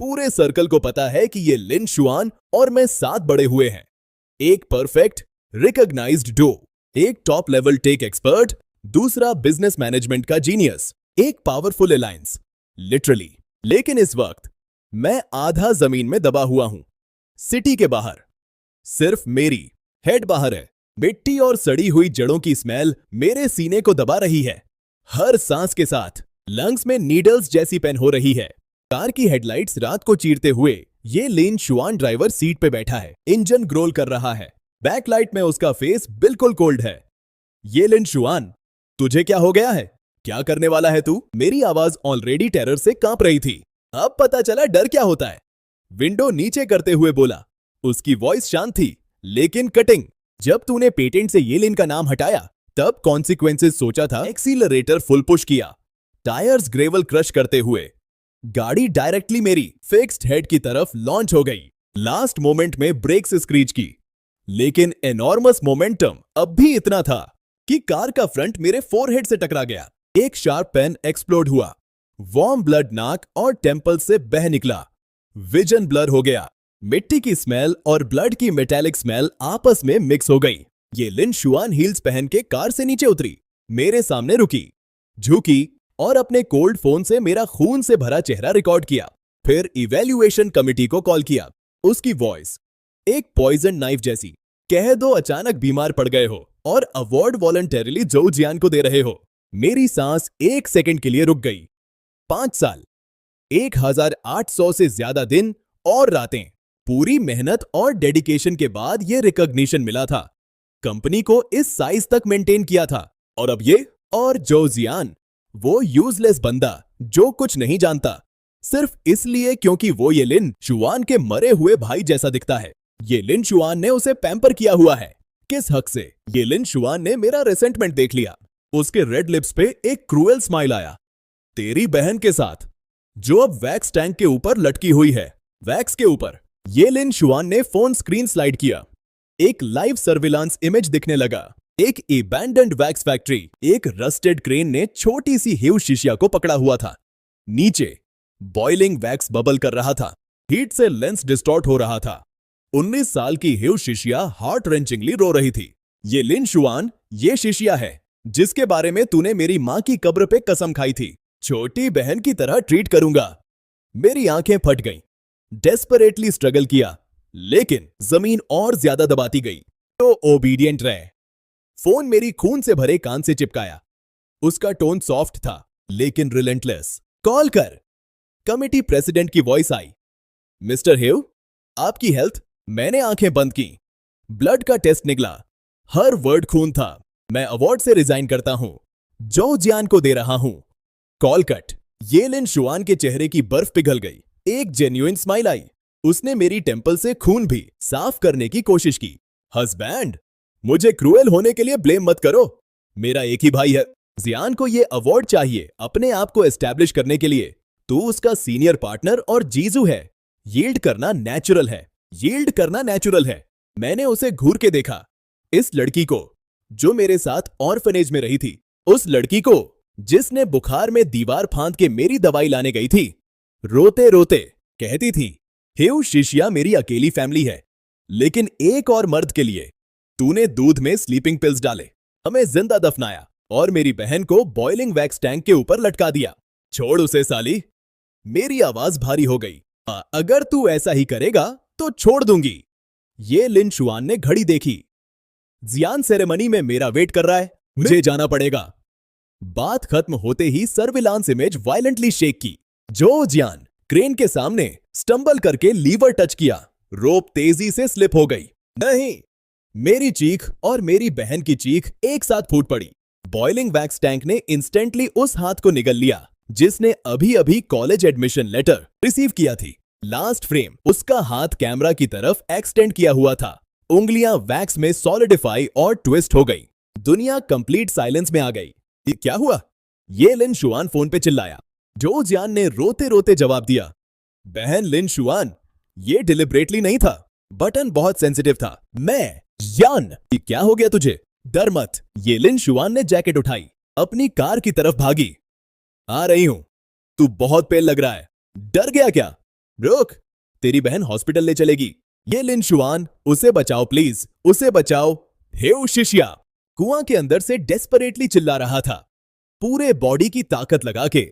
पूरे सर्कल को पता है कि ये लिन शुआन और मैं साथ बड़े हुए हैं। एक परफेक्ट रिकॉग्नाइज्ड डो, एक टॉप लेवल टेक एक्सपर्ट, दूसरा बिजनेस मैनेजमेंट का जीनियस, एक पावरफुल अलायंस लिटरली। लेकिन इस वक्त मैं आधा जमीन में दबा हुआ हूं, सिटी के बाहर। सिर्फ मेरी हेड बाहर है। मिट्टी और सड़ी हुई जड़ों की स्मेल मेरे सीने को दबा रही है। हर सांस के साथ लंग्स में नीडल्स जैसी पेन हो रही है। कार की हेडलाइट्स रात को चीरते हुए ये लिन शुआन ड्राइवर सीट पे बैठा है। इंजन ग्रोल कर रहा है। बैकलाइट में उसका फेस बिल्कुल कोल्ड है। ये लिन शुआन, तुझे क्या हो गया है? क्या करने वाला है तू? मेरी आवाज ऑलरेडी टेरर से कांप रही थी। अब पता चला डर क्या होता है। विंडो नीचे करते हुए बोला। उसकी वॉइस शांत थी लेकिन कटिंग। जब तूने पेटेंट से ये लिन का नाम हटाया तब कॉन्सिक्वेंसेस सोचा था। एक्सीलरेटर फुल पुश किया, टायर्स ग्रेवल क्रश करते हुए गाड़ी डायरेक्टली मेरी फिक्स्ड हेड की तरफ लॉन्च हो गई। लास्ट मोमेंट में ब्रेक्स स्क्रीच की, लेकिन एनॉर्मस मोमेंटम अब भी इतना था कि कार का फ्रंट मेरे फोरहेड से टकरा गया। एक शार्प पेन एक्सप्लोड हुआ। वार्म ब्लड नाक और टेम्पल से बह निकला। विजन ब्लर हो गया। मिट्टी की स्मेल और ब्लड की मेटालिक स्मेल आपस में मिक्स हो गई। ये लिन शुआन हील्स पहन के कार से नीचे उतरी, मेरे सामने रुकी, झुकी और अपने कोल्ड फोन से मेरा खून से भरा चेहरा रिकॉर्ड किया। फिर इवैल्यूएशन कमिटी को कॉल किया। उसकी वॉइस एक पॉइजन नाइफ जैसी। कह दो अचानक बीमार पड़ गए हो और अवार्ड वॉलंटरीली जो जियान को दे रहे हो। मेरी सांस एक सेकंड के लिए रुक गई। 5 साल, 1800 से ज्यादा दिन और रातें, पूरी मेहनत और डेडिकेशन के बाद यह रिकॉग्निशन मिला था। कंपनी को इस साइज तक मेंटेन किया था और अब ये। और जो जियान, वो यूजलेस बंदा जो कुछ नहीं जानता, सिर्फ इसलिए क्योंकि वो ये लिन शुआन के मरे हुए भाई जैसा दिखता है। ये लिन शुआन ने उसे पैम्पर किया हुआ है। किस हक से? ये लिन शुआन ने मेरा रेसेंटमेंट देख लिया। उसके रेड लिप्स पे एक क्रूएल स्माइल आया। तेरी बहन के साथ, जो अब वैक्स टैंक के ऊपर लटकी हुई है। वैक्स के ऊपर। ये लिन शुआन ने फोन स्क्रीन स्लाइड किया। एक लाइव सर्विलांस इमेज दिखने लगा। एक एबैंडन्ड वैक्स फैक्ट्री। एक रस्टेड क्रेन ने छोटी सी ह्यूज शीशिया को पकड़ा हुआ था। नीचे बॉइलिंग वैक्स बबल कर रहा था। हीट से लेंस डिस्टॉर्ट हो रहा था। 19 साल की ह्यूज शीशिया हार्ट रेंचिंगली रो रही थी। ये लिन शुआन, ये शीशिया है जिसके बारे में तूने मेरी मां की कब्र पे कसम खाई थी। छोटी बहन की तरह ट्रीट करूंगा। मेरी आंखें फट गईं। डेस्परेटली स्ट्रगल किया, लेकिन जमीन और ज्यादा दबाती गई। तो ओबीडियंट रहे। फोन मेरी खून से भरे कान से चिपकाया। उसका टोन सॉफ्ट था लेकिन रिलेंटलेस। कॉल कर। कमिटी प्रेसिडेंट की वॉइस आई। मिस्टर हेव, आपकी हेल्थ। मैंने आंखें बंद की। ब्लड का टेस्ट निकला। हर वर्ड खून था। मैं अवार्ड से रिजाइन करता हूं। जो जियान को दे रहा हूं। Call cut. ये लिन शुआन के चेहरे की बर्फ पिघल गई। एक जेन्युइन स्माइल आई। उसने मेरी टेम्पल से खून भी साफ करने की कोशिश की। हस्बैंड, मुझे क्रूएल होने के लिए ब्लेम मत करो। मेरा एक ही भाई है। जियान को ये अवार्ड चाहिए अपने आप को एस्टैब्लिश करने के लिए। तू उसका सीनियर पार्टनर और जीजू है। यील्ड करना नेचुरल है। यील्ड करना नेचुरल है। मैंने उसे घूर के देखा। इस लड़की को जो मेरे साथ ऑर्फनेज में रही थी। उस लड़की को जिसने बुखार में दीवार फांद के मेरी दवाई लाने गई थी। रोते रोते कहती थी, हेव शिशिया मेरी अकेली फैमिली है, लेकिन एक और मर्द के लिए तूने दूध में स्लीपिंग पिल्स डाले, हमें जिंदा दफनाया और मेरी बहन को बॉइलिंग वैक्स टैंक के ऊपर लटका दिया। छोड़ उसे साली। मेरी आवाज भारी हो गई। अगर तू ऐसा ही करेगा तो छोड़ दूंगी। ये लिन शुआन ने घड़ी देखी। जियान सेरेमनी में मेरा वेट कर रहा है, मुझे जाना पड़ेगा। बात खत्म होते ही सर्विलांस इमेज वायलेंटली शेक की। जो जियान क्रेन के सामने स्टंबल करके लीवर टच किया। रोप तेजी से स्लिप हो गई। नहीं, मेरी चीख और मेरी बहन की चीख एक साथ फूट पड़ी। बॉइलिंग वैक्स टैंक ने इंस्टेंटली उस हाथ को निगल लिया जिसने अभी अभी कॉलेज एडमिशन लेटर रिसीव किया थी। लास्ट फ्रेम उसका हाथ कैमरा की तरफ एक्सटेंड किया हुआ था। उंगलियां वैक्स में सॉलिडिफाई और ट्विस्ट हो गई। दुनिया कंप्लीट साइलेंस में आ गई। ये क्या हुआ? ये लिन शुआन फोन पे चिल्लाया। जो जियान ने रोते रोते जवाब दिया, बहन लिन शुआन, ये डिलिबरेटली नहीं था। बटन बहुत सेंसिटिव था। मैं यान, क्या हो गया तुझे? डर मत। ये लिन शुआन ने जैकेट उठाई, अपनी कार की तरफ भागी। आ रही हूं। तू बहुत पेल लग रहा है। डर गया क्या? रुक, तेरी बहन हॉस्पिटल ले चलेगी। ये लिन शुआन, उसे बचाओ प्लीज, उसे बचाओ। हेउ शिष्या कुआं के अंदर से डेस्परेटली चिल्ला रहा था, पूरे बॉडी की ताकत लगा के।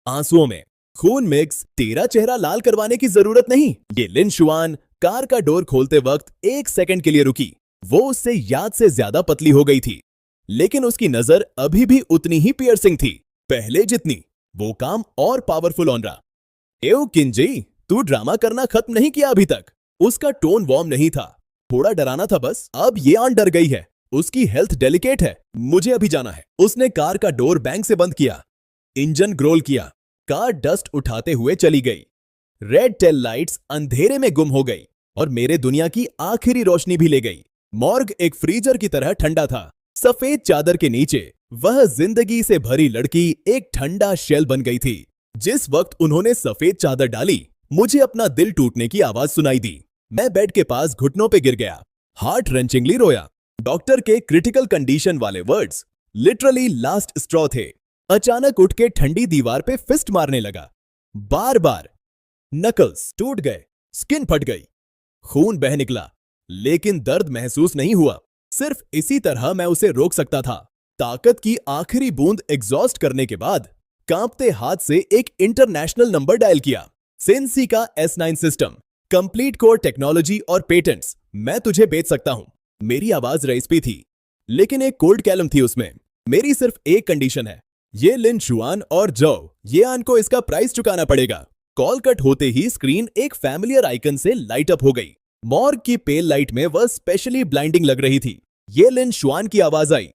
आंसुओं में खून मिक्स, तेरा चेहरा लाल करवाने की जरूरत नहीं। ये लिन शुआन कार का डोर खोलते वक्त 1 सेकंड के लिए रुकी। वो उससे याद से ज्यादा पतली हो गई थी, लेकिन उसकी नजर अभी भी उतनी ही पियर्सिंग थी, पहले जितनी। वो काम और पावरफुल ऑन रहा। एओ किंजी, तू ड्रामा करना खत्म नहीं किया अभी तक। उसका टोन वार्म नहीं था, थोड़ा डराना था बस। अब ये आन डर गई है, उसकी हेल्थ डेलिकेट है। मुझे अभी जाना है। उसने कार का डोर बैंग से बंद किया, इंजन ग्रोल किया, कार डस्ट उठाते हुए चली गई। रेड टेल लाइट्स अंधेरे में गुम हो गई और मेरे दुनिया की आखिरी रोशनी भी ले गई। मॉर्ग एक फ्रीजर की तरह ठंडा था। सफेद चादर के नीचे वह जिंदगी से भरी लड़की एक ठंडा शेल बन गई थी। जिस वक्त उन्होंने सफेद चादर डाली, मुझे अपना दिल टूटने की आवाज सुनाई दी। मैं बेड के पास घुटनों पे गिर गया, हार्ट रेंचिंगली रोया। डॉक्टर के क्रिटिकल कंडीशन वाले वर्ड्स लिटरली लास्ट स्ट्रॉ थे। अचानक उठ के ठंडी दीवार पे फिस्ट मारने लगा, बार बार। नकल्स टूट गए, स्किन फट गई, खून बह निकला, लेकिन दर्द महसूस नहीं हुआ। सिर्फ इसी तरह मैं उसे रोक सकता था। ताकत की आखिरी बूंद एग्जॉस्ट करने के बाद कांपते हाथ से एक इंटरनेशनल नंबर डायल किया। सेंसी का S9 system, complete core technology और पेटेंट्स, मैं तुझे बेच सकता हूं। मेरी आवाज रेस्पी थी, लेकिन एक कोल्ड कैलम थी उसमें। मेरी सिर्फ एक कंडीशन है, ये लिन शुआन और जो ये आन को इसका प्राइस चुकाना पड़ेगा। कॉल कट होते ही स्क्रीन एक फैमिलियर आइकन से लाइट अप हो गई। मॉर्ग की पेल लाइट में वह स्पेशली ब्लाइंडिंग लग रही थी। ये लिन शुआन की आवाज आई,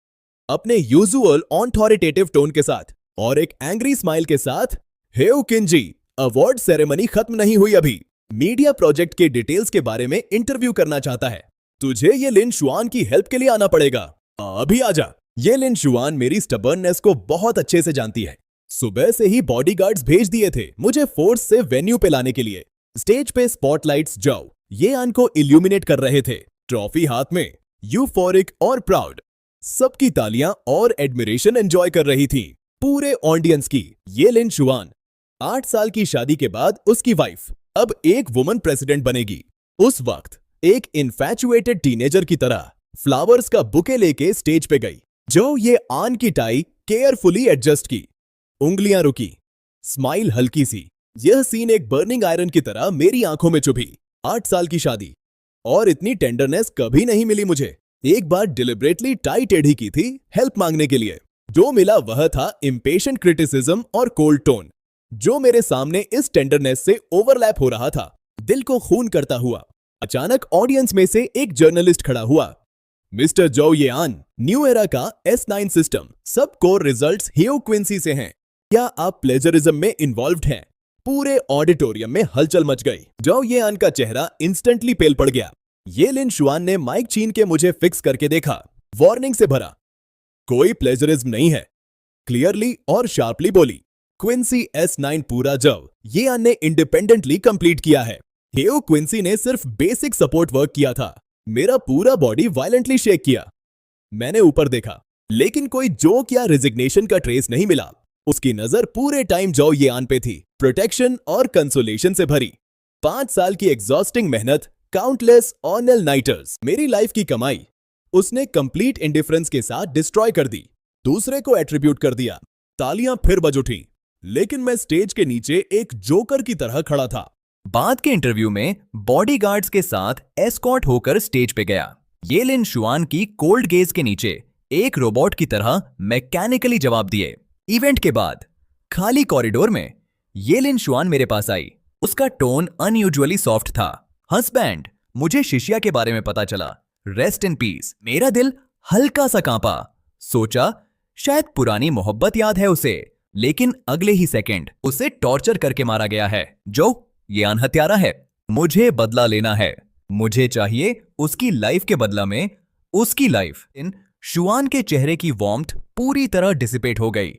अपने यूजुअल ऑथॉरिटेटिव टोन के साथ और एक एंग्री स्माइल के साथ। हेउ किंजी, अवार्ड सेरेमनी खत्म नहीं हुई अभी। मीडिया प्रोजेक्ट के डिटेल्स के बारे में इंटरव्यू करना चाहता है। तुझे ये लिन शुआन की हेल्प के लिए आना पड़ेगा। अभी आजा। ये लिन शुआन मेरी स्टबर्ननेस को बहुत अच्छे से जानती है। सुबह से ही बॉडीगार्ड्स भेज दिए थे मुझे फोर्स से वेन्यू पे लाने के लिए। स्टेज पे स्पॉटलाइट्स जाओ ये आन को इल्यूमिनेट कर रहे थे, ट्रॉफी हाथ में, यूफोरिक और प्राउड। सबकी तालियां और एडमिरेशन एंजॉय कर रही थी, पूरे ऑडियंस की। ये लिन शुआन 8 साल की शादी के बाद उसकी वाइफ अब एक वुमन प्रेसिडेंट बनेगी। उस वक्त एक इन्फैचुएटेड टीनेजर की तरह फ्लावर्स का बुके लेके स्टेज पे गई। जो ये आन की टाई केयरफुली एडजस्ट की, उंगलियां रुकी, स्माइल हल्की सी। यह सीन एक बर्निंग आयरन की तरह मेरी आंखों में चुभी। 8 साल की शादी और इतनी टेंडरनेस कभी नहीं मिली मुझे। एक बार डिलिबरेटली टाई टेढ़ी की थी हेल्प मांगने के लिए। जो मिला वह था इम्पेशेंट क्रिटिसिज्म और कोल्ड टोन, जो मेरे सामने इस टेंडरनेस से ओवरलैप हो रहा था, दिल को खून करता हुआ। अचानक ऑडियंस में से एक जर्नलिस्ट खड़ा हुआ। मिस्टर जो ये आन, न्यू एरा का S9 सिस्टम, सब कोर रिजल्ट्स हेउ क्विंसी से हैं। क्या आप प्लेजरिज्म में इन्वॉल्व्ड हैं? पूरे ऑडिटोरियम में हलचल मच गई। जो ये आन का चेहरा इंस्टेंटली पेल पड़ गया। ये लिन शुआन ने माइक छीन के मुझे फिक्स करके देखा, वार्निंग से भरा। कोई प्लेजरिज्म नहीं है, क्लियरली और शार्पली बोली। क्विंसी S9 पूरा जव ये आन ने इंडिपेंडेंटली कंप्लीट किया है। हेउ क्विंसी ने सिर्फ बेसिक सपोर्ट वर्क किया था। मेरा पूरा बॉडी वायलेंटली शेक किया। मैंने ऊपर देखा, लेकिन कोई जोक या रिजिग्नेशन का ट्रेस नहीं मिला। उसकी नजर पूरे टाइम जो ये आन पे थी, प्रोटेक्शन और कंसोलेशन से भरी। 5 साल की एग्जॉस्टिंग मेहनत, काउंटलेस ऑनल नाइटर्स, मेरी लाइफ की कमाई उसने कंप्लीट इंडिफरेंस के साथ डिस्ट्रॉय कर दी, दूसरे को एट्रीब्यूट कर दिया। तालियां फिर बज उठी, लेकिन मैं स्टेज के नीचे एक जोकर की तरह खड़ा था। बाद के इंटरव्यू में बॉडीगार्ड्स के साथ एस्कॉर्ट होकर स्टेज पे गया। ये लिन शुआन की कोल्ड गेज के नीचे एक रोबोट की तरह मैकेनिकली जवाब दिए। इवेंट के बाद खाली कॉरिडोर में ये लिन शुआन मेरे पास आई। उसका टोन अनयूजुअली सॉफ्ट था। हस्बैंड, मुझे शिष्या के बारे में पता चला, रेस्ट इन पीस। मेरा दिल हल्का सा कांपा। सोचा शायद पुरानी मोहब्बत याद है उसे, लेकिन अगले ही सेकंड उसे टॉर्चर करके मारा गया है। जो ये आन हत्यारा है। मुझे बदला लेना है। मुझे चाहिए उसकी लाइफ के बदला में उसकी लाइफ। इन शुआन के चेहरे की वार्मथ पूरी तरह डिसिपेट हो गई,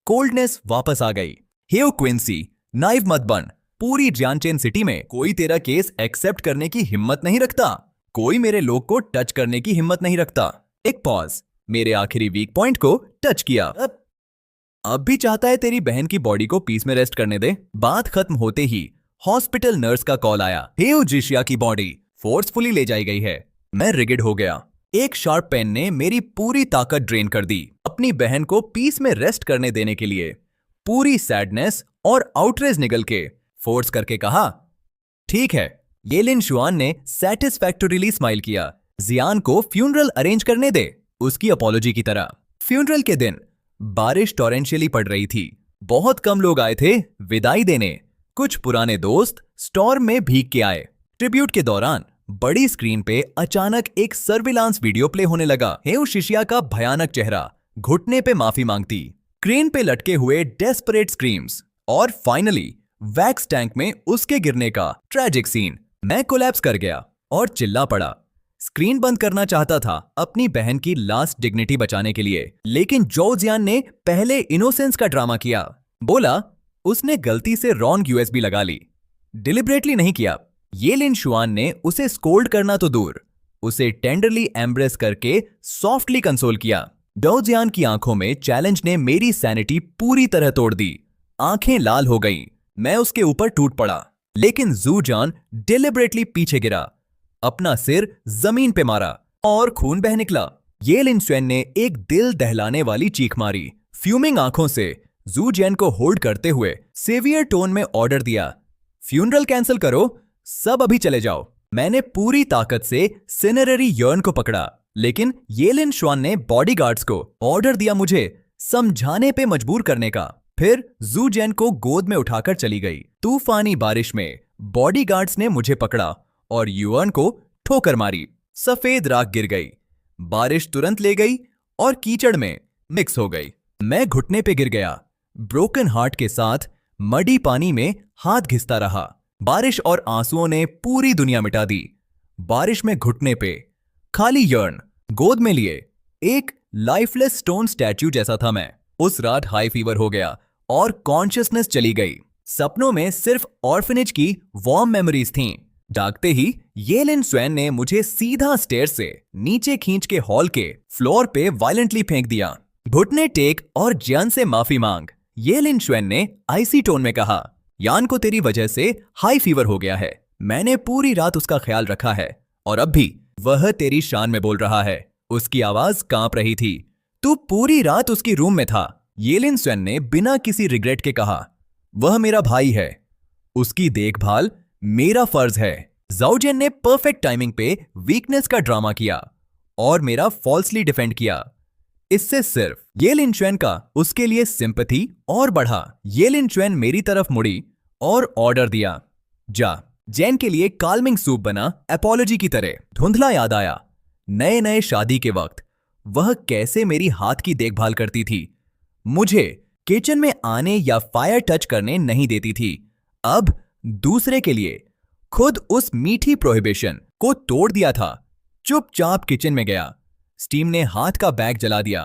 कोल्डनेस वापस आ गई। हेउ क्विंसी, नाइव मत बन। पूरी जियांचेन सिटी में कोई तेरा केस एक्सेप्ट करने की हिम्मत नहीं रखता। कोई मेरे लोग को टच करने की हिम्मत नहीं रखता। एक पॉज, मेरे आखिरी वीक पॉइंट को टच किया। अब भी चाहता है तेरी बहन की बॉडी को पीस में रेस्ट करने दे। बात खत्म होते ही हॉस्पिटल नर्स का कॉल आया। हेओजिशिया की बॉडी फोर्सफुली ले जाई गई है। मैं रिगिड हो गया। एक शार्प पेन ने मेरी पूरी ताकत ड्रेन कर दी। अपनी बहन को पीस में रेस्ट करने देने के लिए पूरी सैडनेस और आउटरेज निगल के फोर्स करके कहा, ठीक है। ये लिन शुआन ने सैटिस्फैक्टोरीली स्माइल किया। जियान को फ्यूनरल अरेंज करने दे, उसकी अपॉलॉजी की तरह। फ्यूनरल के दिन बारिश टॉरेंशियली पड़ रही थी। बहुत कम लोग आए थे विदाई देने। कुछ पुराने दोस्त स्टॉर्म में भीग के आए। ट्रिब्यूट के दौरान बड़ी स्क्रीन पे अचानक एक सर्विलांस वीडियो प्ले होने लगा। हेओशिशिया का भयानक चेहरा घुटने पे माफी मांगती, क्रेन पे लटके हुए डेस्परेट स्क्रीम्स और फाइनली वैक्स टैंक में उसके गिरने का ट्रेजिक सीन। मैं कोलैप्स कर गया और चिल्ला पड़ा। स्क्रीन बंद करना चाहता था अपनी बहन की लास्ट डिग्निटी बचाने के लिए, लेकिन जो जियान ने पहले इनोसेंस का ड्रामा किया। बोला उसने गलती से रॉन्ग यूएसबी लगा ली, डिलिबरेटली नहीं किया। ये लिन शुआन ने उसे स्कोल्ड करना तो दूर, उसे टेंडरली एम्ब्रेस करके सॉफ्टली कंसोल किया। डो जियान की आंखों में चैलेंज ने मेरी सैनिटी पूरी तरह तोड़ दी। आंखें लाल हो गईं। मैं उसके ऊपर टूट पड़ा, लेकिन जू जान डिलिबरेटली पीछे गिरा, अपना सिर जमीन पे मारा और खून बह निकला। ये लिन शुआन ने एक दिल दहलाने वाली चीख मारी। फ्यूमिंग आंखों से जू जैन को होल्ड करते हुए सेवियर टोन में ऑर्डर दिया, फ्यूनरल कैंसिल करो, सब अभी चले जाओ। मैंने पूरी ताकत से सिनररी यर्न को पकड़ा, लेकिन ये लिन शुआन ने बॉडीगार्ड्स को ऑर्डर दिया मुझे समझाने पे मजबूर करने का। फिर जू जैन को गोद में उठाकर चली गई। तूफानी बारिश में बॉडीगार्ड्स ने मुझे पकड़ा और युआन को ठोकर मारी। सफेद राख गिर गई। बारिश तुरंत ले गई और कीचड़ में मिक्स हो गई। मैं घुटने पे गिर गया, ब्रोकन हार्ट के साथ मडी पानी में हाथ घिसता रहा। बारिश और आंसुओं ने पूरी दुनिया मिटा दी। बारिश में घुटने पे खाली यर्न गोद में लिए एक लाइफलेस स्टोन स्टैच्यू जैसा था मैं। उस रात हाई फीवर हो गया और कॉन्शियसनेस चली गई। सपनों में सिर्फ ऑर्फनेज की वार्म मेमोरीज थीं। जागते ही ये लिन शुआन ने मुझे सीधा स्टेयर से नीचे खींच के हॉल के फ्लोर पे वायलेंटली फेंक दिया। घुटने टेक और जियान से माफी मांग। ये लिन शुआन ने आइसी टोन में कहा, यान को तेरी वजह से हाई फीवर हो गया है। मैंने पूरी रात उसका ख्याल रखा है और अब भी वह तेरी शान में बोल रहा है। उसकी आवाज कांप रही थी। तू पूरी रात उसकी रूम में था। ये लिन शुआन ने बिना किसी रिग्रेट के कहा, वह मेरा भाई है, उसकी देखभाल मेरा फर्ज है। जाओजेन ने परफेक्ट टाइमिंग पे वीकनेस का ड्रामा किया और मेरा फॉल्सली डिफेंड किया। इससे सिर्फ ये लिन शुआन का उसके लिए सिंपैथी और बढ़ा। ये लिन शुआन मेरी तरफ मुड़ी और ऑर्डर दिया, जा। जैन के लिए काल्मिंग सूप बना एपोलॉजी की तरह। धुंधला याद आया नए नए शादी के वक्त वह कैसे मेरी हाथ की देखभाल करती थी। मुझे किचन में आने या फायर टच करने नहीं देती थी। अब दूसरे के लिए खुद उस मीठी प्रोहिबिशन को तोड़ दिया था। चुपचाप किचन में गया। स्टीम ने हाथ का बैग जला दिया।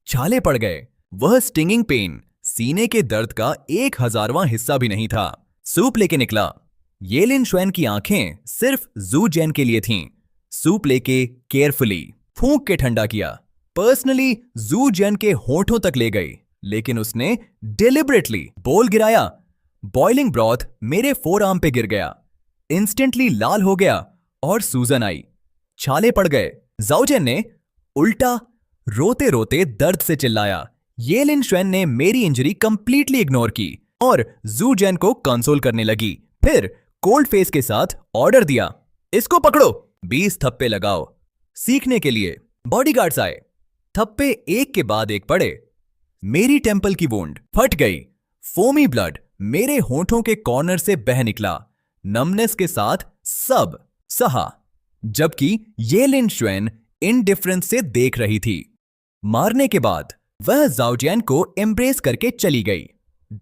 छाले पड़ गए। वह स्टिंगिंग पेन सीने के दर्द का 1000वां हिस्सा भी नहीं था। सूप लेके निकला। ये लिन शुआन की आंखें सिर्फ जू जैन के लिए थीं। सूप लेके केयरफुली फूंक के ठंडा किया। पर्सनली जू जैन के होठों तक ले गई, लेकिन उसने डिलिबरेटली बोल गिराया। बॉइलिंग ब्रॉथ मेरे फोरआर्म पे गिर गया। इंस्टेंटली लाल हो गया और सूजन आई। छाले पड़ गए। जाओजेन ने उल्टा रोते रोते दर्द से चिल्लाया। ये लिन शुआन ने मेरी इंजरी कंप्लीटली इग्नोर की और जू जैन को कंसोल करने लगी। फिर कोल्ड फेस के साथ ऑर्डर दिया, इसको पकड़ो, 20 थप्पे लगाओ। सीखने के लिए बॉडीगार्ड्स आए। थप्पे एक के बाद एक पड़े। मेरी टेंपल की वुंड फट गई। फोमी ब्लड मेरे होठों के कॉर्नर से बह निकला। नमनेस के साथ सब सहा, जबकि ये लिन शुआन इनडिफरेंस से देख रही थी। मारने के बाद वह जाओजियन को एम्ब्रेस करके चली गई।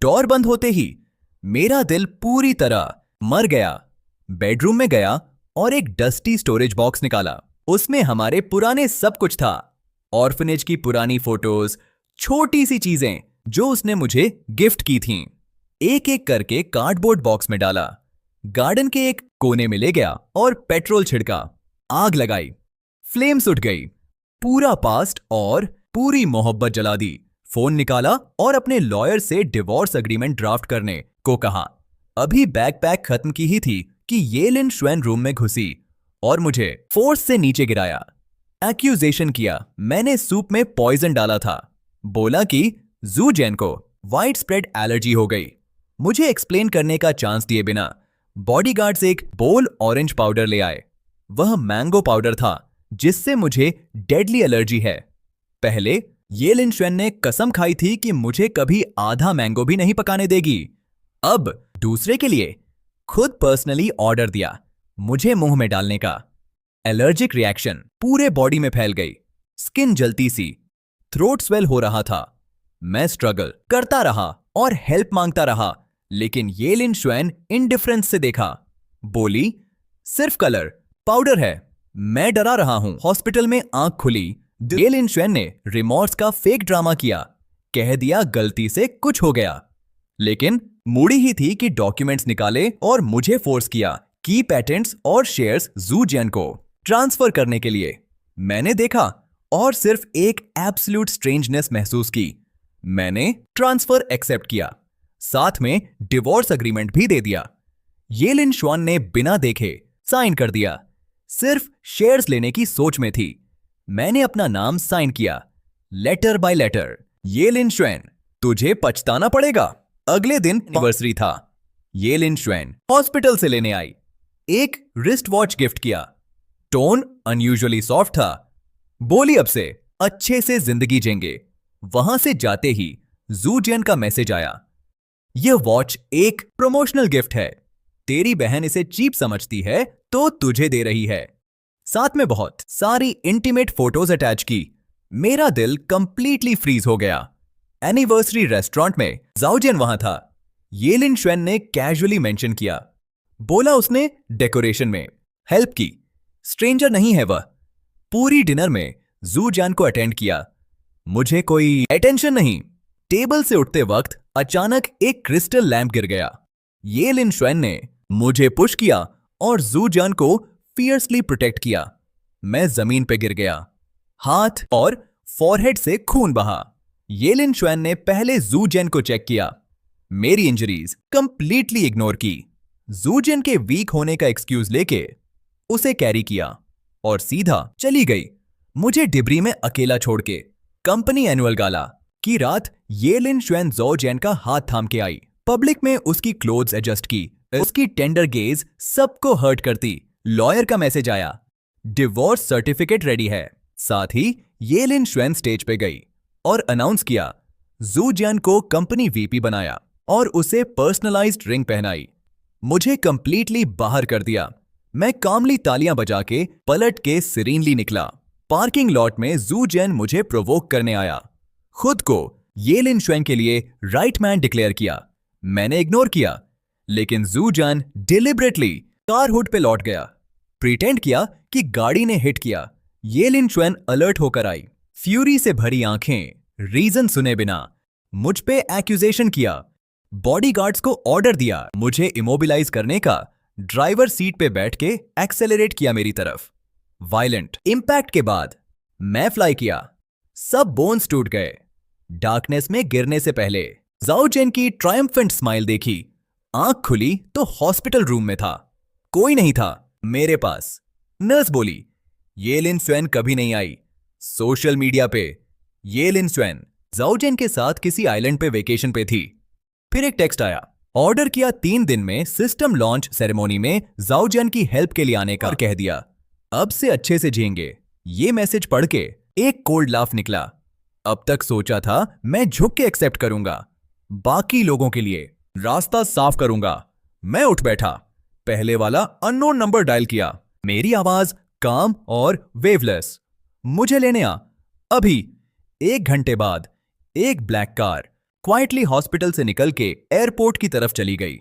डोर बंद होते ही मेरा दिल पूरी तरह मर गया। बेडरूम में गया और एक डस्टी स्टोरेज बॉक्स निकाला। उसमें हमारे पुराने सब कुछ था। ऑर्फनेज की पुरानी फोटोज, छोटी सी चीजें जो उसने मुझे गिफ्ट की थीं। एक एक करके कार्डबोर्ड बॉक्स में डाला। गार्डन के एक कोने में ले गया और पेट्रोल छिड़का। आग लगाई। फ्लेम्स उठ गई। पूरा पास्ट और पूरी मोहब्बत जला दी। फोन निकाला और अपने लॉयर से डिवोर्स एग्रीमेंट ड्राफ्ट करने को कहा। अभी बैकपैक खत्म की ही थी कि ये लिन श्वेन रूम में घुसी और मुझे फोर्स से नीचे गिराया। एक्यूजेशन किया मैंने सूप में पॉइजन डाला था। बोला कि जू जेन को वाइड स्प्रेड एलर्जी हो गई। मुझे एक्सप्लेन करने का चांस दिए बिना बॉडीगार्ड्स एक बोल ऑरेंज पाउडर ले आए। वह मैंगो पाउडर था जिससे मुझे डेडली एलर्जी है। पहले ये लिन श्वेन ने कसम खाई थी कि मुझे कभी आधा मैंगो भी नहीं पकाने देगी। अब दूसरे के लिए खुद पर्सनली ऑर्डर दिया मुझे मुंह में डालने का। एलर्जिक रिएक्शन पूरे बॉडी में फैल गई। स्किन जलती सी, थ्रोट स्वेल हो रहा था। मैं स्ट्रगल करता रहा और हेल्प मांगता रहा, लेकिन ये लिन श्वेन इंडिफरेंस से देखा। बोली सिर्फ कलर पाउडर है। मैं डरा रहा हूं। हॉस्पिटल में आंख खुली। ये लिन श्वेन ने रिमोर्स का फेक ड्रामा किया। कह दिया गलती से कुछ हो गया, लेकिन मूडी ही थी कि डॉक्यूमेंट्स निकाले और मुझे फोर्स किया की पेटेंट्स और शेयर्स जू जेन को ट्रांसफर करने के लिए। मैंने देखा और सिर्फ एक एब्सोल्यूट स्ट्रेंजनेस महसूस की। मैंने ट्रांसफर एक्सेप्ट किया, साथ में डिवोर्स एग्रीमेंट भी दे दिया। ये लिन श्वेन ने बिना देखे साइन कर दिया। सिर्फ शेयर्स लेने की सोच में थी। मैंने अपना नाम साइन किया लेटर बाय लेटर। ये लिन श्वेन तुझे पछताना पड़ेगा। अगले दिन एनिवर्सरी था। ये लिन श्वेन हॉस्पिटल से लेने आई। एक रिस्ट वॉच गिफ्ट किया। टोन अनयूजुअली सॉफ्ट था। बोली अब से अच्छे से जिंदगी जिएंगे। वहां से जाते ही जू जेन का मैसेज आया, यह वॉच एक प्रमोशनल गिफ्ट है। तेरी बहन इसे चीप समझती है तो तुझे दे रही है। साथ में बहुत सारी इंटीमेट फोटोज अटैच की। मेरा दिल कंप्लीटली फ्रीज हो गया। एनिवर्सरी रेस्टोरेंट में जाओ जेन वहां था। ये लिन श्वेन ने कैजुअली मेंशन किया। बोला उसने डेकोरेशन में हेल्प की। स्ट्रेंजर नहीं है वह। पूरी डिनर में जू जेन को अटेंड किया। मुझे कोई अटेंशन नहीं। टेबल से उठते वक्त अचानक एक क्रिस्टल लैंप गिर गया। ये लिन श्वेन ने मुझे पुश किया और जू जेन को फियर्सली प्रोटेक्ट किया। मैं जमीन पे गिर गया। हाथ और फॉरहेड से खून बहा। ये लिन श्वेन ने पहले जू जेन को चेक किया। मेरी इंजरीज कंप्लीटली इग्नोर की। जू जेन के वीक होने का एक्सक्यूज लेके उसे कैरी किया और सीधा चली गई, मुझे डिब्री में अकेला छोड़ के। कंपनी एनुअल गाला की रात ये लिन श्वेन जू जेन का हाथ थाम के आई। पब्लिक में उसकी क्लोथ्स एडजस्ट की। उसकी टेंडर गेज सबको हर्ट करती। लॉयर का मैसेज आया, डिवोर्स सर्टिफिकेट रेडी है। साथ ही ये लिन श्वेन स्टेज पे गई और अनाउंस किया, जू जेन को कंपनी वीपी बनाया और उसे पर्सनलाइज्ड रिंग पहनाई। मुझे कंप्लीटली बाहर कर दिया। मैं कामली तालियां बजा के पलट के सीरीनली निकला। पार्किंग लॉट में जू जेन मुझे प्रोवोक करने आया। खुद को ये लिन श्वेन के लिए राइट मैन डिक्लेयर किया। मैंने इग्नोर किया, लेकिन जू जेन डिलिबरेटली कार हुड पे लौट गया। प्रिटेंड किया कि गाड़ी ने हिट किया। ये लिन श्वेन अलर्ट होकर आई। फ्यूरी से भरी आंखें, रीजन सुने बिना मुझ पे एक्यूजेशन किया। बॉडीगार्ड्स को ऑर्डर दिया मुझे इमोबिलाइज करने का। ड्राइवर सीट पे बैठ के एक्सेलरेट किया मेरी तरफ। वायलेंट इंपैक्ट के बाद मैं फ्लाई किया। सब बोन्स टूट गए। डार्कनेस में गिरने से पहले जाओ जेन की ट्रायम्फेंट स्माइल देखी। आंख खुली तो हॉस्पिटल रूम में था। कोई नहीं था मेरे पास। नर्स बोली, ये लिन श्वेन कभी नहीं आई। सोशल मीडिया पे ये लिन श्वेन जाओ जेन के साथ किसी आइलैंड पे वेकेशन पे थी। फिर एक टेक्स्ट आया, ऑर्डर किया 3 दिन में सिस्टम लॉन्च सेरेमोनी में जाओ जेन की हेल्प के लिए आने का। और कह दिया अब से अच्छे से जिएंगे। ये मैसेज पढ़ के एक कोल्ड लाफ निकला। अब तक सोचा था मैं झुक के एक्सेप्ट करूंगा, बाकी लोगों के लिए रास्ता साफ करूंगा। मैं उठ बैठा, पहले वाला अननोन नंबर डायल किया। मेरी आवाज काम और वेवलेस। मुझे लेने आ अभी। 1 घंटे बाद एक ब्लैक कार क्वाइटली हॉस्पिटल से निकल के एयरपोर्ट की तरफ चली गई।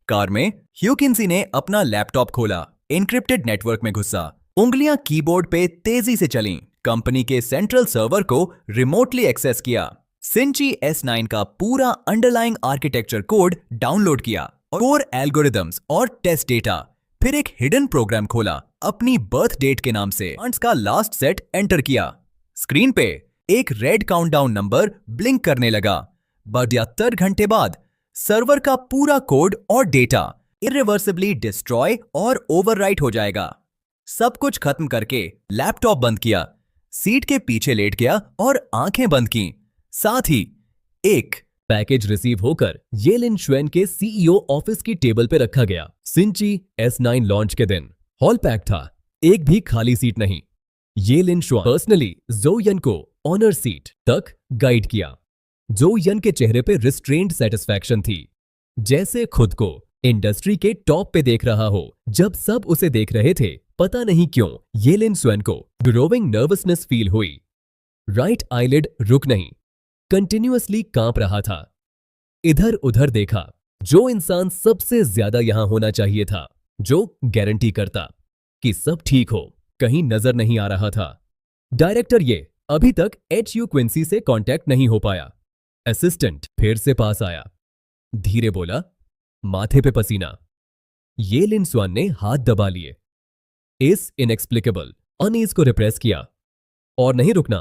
कार में ह्यू किन्सी ने अपना लैपटॉप खोला, एन्क्रिप्टेड नेटवर्क में घुसा। उंगलियां कीबोर्ड पे तेजी से चलीं। कंपनी के सेंट्रल सर्वर को रिमोटली एक्सेस किया। सिंची S9 का पूरा अंडरलाइंग आर्किटेक्चर कोड डाउनलोड किया और कोर एल्गोरिदम्स और टेस्ट डेटा। फिर एक हिडन प्रोग्राम खोला। अपनी बर्थ डेट के नाम से फंड्स का लास्ट सेट एंटर किया। स्क्रीन पे एक रेड काउंटडाउन नंबर ब्लिंक करने लगा। 72 घंटे बाद सर्वर का पूरा कोड और डेटा इरिवर्सिबली डिस्ट्रॉय और ओवरराइट हो जाएगा। सब कुछ खत्म करके लैपटॉप बंद किया, सीट के पीछे लेट गया और आंखें बंद की। साथ ही एक पैकेज रिसीव होकर ये लिन शुएन के सीईओ ऑफिस की टेबल पे रखा गया। सिंची S9 लॉन्च के दिन हॉल पैक था, एक भी खाली सीट नहीं। ये लिन शुआन पर्सनली जो यन को ऑनर सीट तक गाइड किया। जो यन के चेहरे पे रिस्ट्रेन्ड सेटिस्फैक्शन थी, जैसे खुद को इंडस्ट्री के टॉप पे देख रहा हो। जब सब उसे देख रहे थे, पता नहीं क्यों ये लिन शुएन को ग्रोविंग नर्वसनेस फील हुई। राइट आईलिड रुक नहीं, कंटिन्यूअसली कांप रहा था। इधर उधर देखा, जो इंसान सबसे ज्यादा यहां होना चाहिए था, जो गारंटी करता कि सब ठीक हो, कहीं नजर नहीं आ रहा था। डायरेक्टर ये अभी तक HU क्विंसी से कांटेक्ट नहीं हो पाया। असिस्टेंट फिर से पास आया, धीरे बोला, माथे पे पसीना। ये लिन शुआन ने हाथ दबा लिए। इस इनएक्सप्लिकेबल अनईज को रिप्रेस किया। और नहीं रुकना,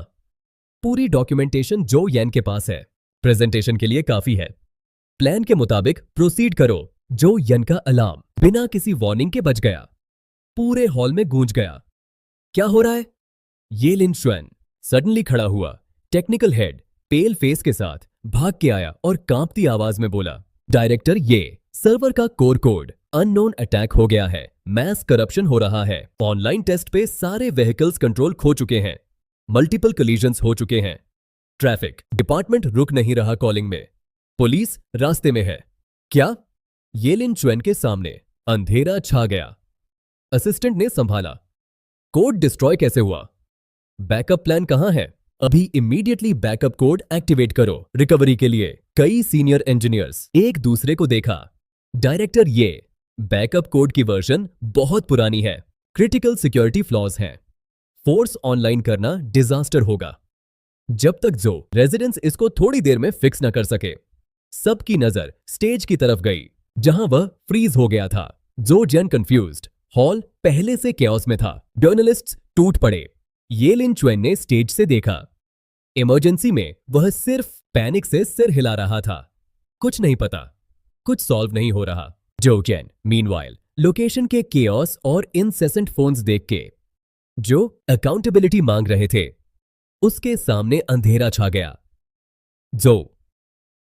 पूरी डॉक्यूमेंटेशन जो यन के पास है, प्रेजेंटेशन के लिए काफी है। प्लान के मुताबिक प्रोसीड करो। जो यन का अलार्म बिना किसी वार्निंग के बज गया, पूरे हॉल में गूंज गया। क्या हो रहा है? ये लिन शुएन सडनली खड़ा हुआ, टेक्निकल हेड पेल फेस के साथ भाग के आया और कांपती आवाज में बोला, डायरेक्टर ये सर्वर का कोर कोड अननोन अटैक हो गया है, मैस करप्शन हो रहा है, ऑनलाइन टेस्ट पे सारे व्हीकल्स कंट्रोल खो चुके हैं, मल्टीपल कोलिजन्स हो चुके हैं, ट्रैफिक डिपार्टमेंट रुक नहीं रहा कॉलिंग में, पुलिस रास्ते में है। क्या? ये लिन शुएन के सामने अंधेरा छा गया। असिस्टेंट ने संभाला, कोड डिस्ट्रॉय कैसे हुआ? बैकअप प्लान कहां है? अभी इमीडिएटली बैकअप कोड एक्टिवेट करो रिकवरी के लिए। कई सीनियर इंजीनियर्स एक दूसरे को देखा। डायरेक्टर ये बैकअप कोड की वर्जन बहुत पुरानी है, क्रिटिकल सिक्योरिटी फ्लॉज हैं, फोर्स ऑनलाइन करना डिजास्टर होगा। जब तक जो रेजिडेंट्स इसको थोड़ी देर में फिक्स न कर सके। सबकी नजर स्टेज की तरफ गई, जहां वह फ्रीज हो गया था। जो जन कंफ्यूज्ड, हॉल पहले से कैओस में था, जर्नलिस्ट्स टूट पड़े। ये लिन शुएन ने स्टेज से देखा। इमरजेंसी में वह सिर्फ पैनिक से सिर हिला रहा था। कुछ नहीं पता, कुछ सॉल्व नहीं हो रहा। जो चैन मीनवाइल लोकेशन के केओस और इनसेसेंट फोन्स देख के जो अकाउंटेबिलिटी मांग रहे थे, उसके सामने अंधेरा छा गया। जो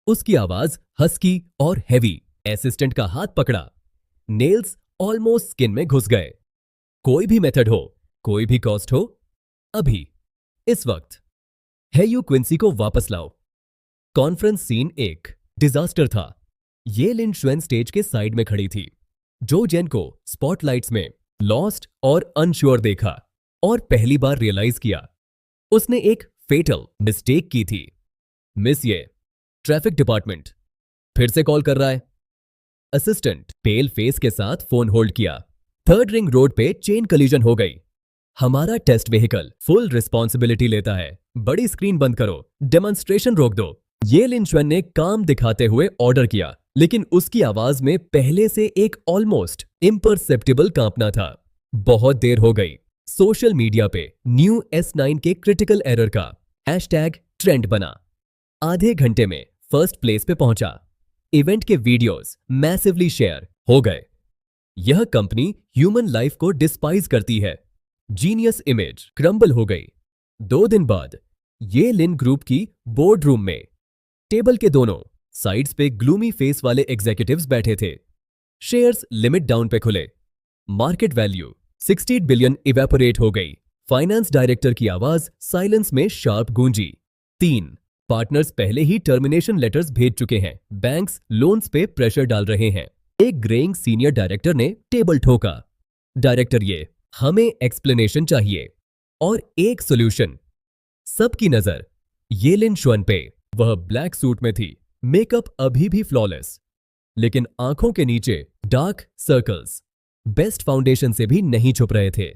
उसकी आवाज हस्की और हैवी। असिस्टेंट का हाथ पकड़ा, नेल्स ऑलमोस्ट स्किन में घुस गए। कोई भी मेथड हो, कोई भी कॉस्ट हो, अभी इस वक्त HU क्विंसी को वापस लाओ। कॉन्फ्रेंस सीन एक डिजास्टर था। ये लिन शुएन स्टेज के साइड में खड़ी थी। जो जेन को स्पॉटलाइट्स में लॉस्ट और अनश्योर देखा और पहली बार रियलाइज किया उसने एक फेटल मिस्टेक की थी। मिस ये ट्रैफिक डिपार्टमेंट फिर से कॉल कर रहा है। असिस्टेंट पेल फेस के साथ फोन होल्ड किया। थर्ड रिंग रोड पे चेन कलीजन हो गई। हमारा टेस्ट व्हीकल फुल रिस्पॉन्सिबिलिटी लेता है, बड़ी स्क्रीन बंद करो, डेमोन्स्ट्रेशन रोक दो। ये लिन शुएन ने काम दिखाते हुए ऑर्डर किया, लेकिन उसकी आवाज में पहले से एक ऑलमोस्ट इम्परसेप्टिबल कांपना था। बहुत देर हो गई। सोशल मीडिया पे न्यू S9 के क्रिटिकल एरर का हैशटैग ट्रेंड बना। आधे घंटे में फर्स्ट प्लेस पे पहुंचा। इवेंट के वीडियोस मैसिवली शेयर हो गए। यह कंपनी ह्यूमन लाइफ को डिस्पाइज करती है। जीनियस इमेज क्रम्बल हो गई। 2 दिन बाद ये लिन ग्रुप की बोर्ड रूम में टेबल के दोनों साइड्स पे ग्लूमी फेस वाले एग्जीक्यूटिव्स बैठे थे। शेयर्स लिमिट डाउन पे खुले। मार्केट वैल्यू 60 बिलियन इवेपोरेट हो गई। फाइनेंस डायरेक्टर की आवाज साइलेंस में शार्प गूंजी। 3 पार्टनर्स पहले ही टर्मिनेशन लेटर्स भेज चुके हैं। बैंक्स लोन्स पे प्रेशर डाल रहे हैं। एक ग्रेइंग सीनियर डायरेक्टर ने टेबल ठोका। डायरेक्टर ये हमें एक्सप्लेनेशन चाहिए और एक सॉल्यूशन। सबकी नजर ये लिन शुएन पे। वह ब्लैक सूट में थी, मेकअप अभी भी फ्लॉलेस, लेकिन आंखों के नीचे डार्क सर्कल्स बेस्ट फाउंडेशन से भी नहीं छुप रहे थे।